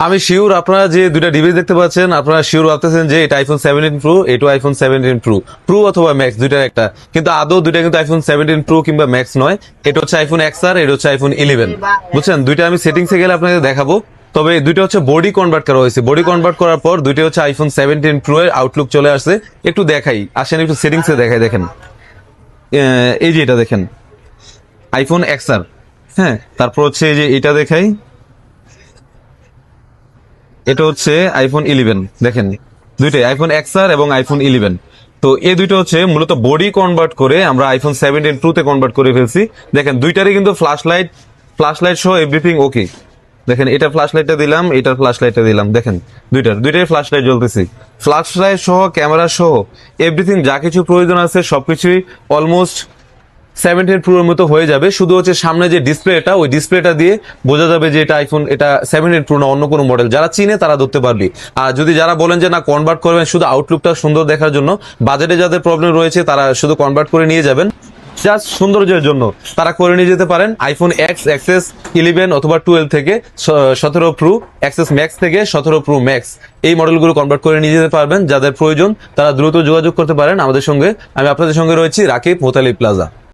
আমি শিওর আপনারা যে দুইটা ডিভাইস দেখতে পাচ্ছেন, আপনারা শিওর ভাবতেছেন যে এটা আইফোন 17 প্রো, এটা আইফোন 17 প্রো, প্রো অথবা ম্যাক্স দুইটার একটা, কিন্তু আদৌ দুইটা কিন্তু আইফোন 17 প্রো কিংবা ম্যাক্স নয়। এটা হচ্ছে আইফোন এক্সআর, এটা হচ্ছে আইফোন 11। বুঝছেন, দুইটা আমি সেটিংসে গেলে আপনাদের দেখাবো। তবে দুইটা হচ্ছে বডি কনভার্ট করা হয়েছে, বডি কনভার্ট করার পর দুইটা হচ্ছে আইফোন 17 প্রো এর আউটলুক চলে আসছে। একটু দেখাই, আসেন একটু সেটিংসে দেখাই। দেখেন এই যে এটা দেখেন আইফোন এক্সআর, হ্যাঁ। তারপর হচ্ছে এই যে এটা দেখাই, এটা হচ্ছে আইফোন 11। দেখেন দুইটাই আইফোন এক্সআর এবং আইফোন 11। তো এই দুইটা হচ্ছে মূলত বডি কনভার্ট করে আমরা আইফোন 17 প্রো তে কনভার্ট করে ফেলছি। দেখেন দুইটারই কিন্তু ফ্ল্যাশ লাইট সহ এভরিথিং ওকে। দেখেন এটা ফ্ল্যাশ লাইটটা দিলাম, এটার ফ্ল্যাশ লাইটটা দিলাম, দেখেন দুইটাই ফ্ল্যাশ লাইট জ্বলতেছে। ফ্ল্যাশ লাইট সহ ক্যামেরা সহ এভরিথিং যা কিছু প্রয়োজন আছে সবকিছুই অলমোস্ট 17 প্রোর মতো হয়ে যাবে। শুধু হচ্ছে সামনে যে ডিসপ্লেটা, ওই ডিসপ্লেটা দিয়ে বোঝা যাবে যে এটা আইফোন, এটা 17 প্রো না অন্য কোনো মডেল। যারা চিনে তারা ধরতে পারবে। আর যদি যারা বলেন যে না কনভার্ট করবেন শুধু আউটলুকটা সুন্দর দেখার জন্য, বাজেটে যাদের প্রবলেম রয়েছে তারা শুধু কনভার্ট করে নিয়ে যাবেন জাস্ট সৌন্দর্যের জন্য, তারা করে নিয়ে যেতে পারেন আইফোন এক্স, এক্সএস 11 অথবা 12 থেকে 17 প্রো, এক্সএস ম্যাক্স থেকে 17 প্রো ম্যাক্স, এই মডেলগুলো কনভার্ট করে নিয়ে যেতে পারবেন। যাদের প্রয়োজন তারা দ্রুত যোগাযোগ করতে পারেন আমাদের সঙ্গে। আমি আপনাদের সঙ্গে রয়েছি রাকিব মোতালিব প্লাজা।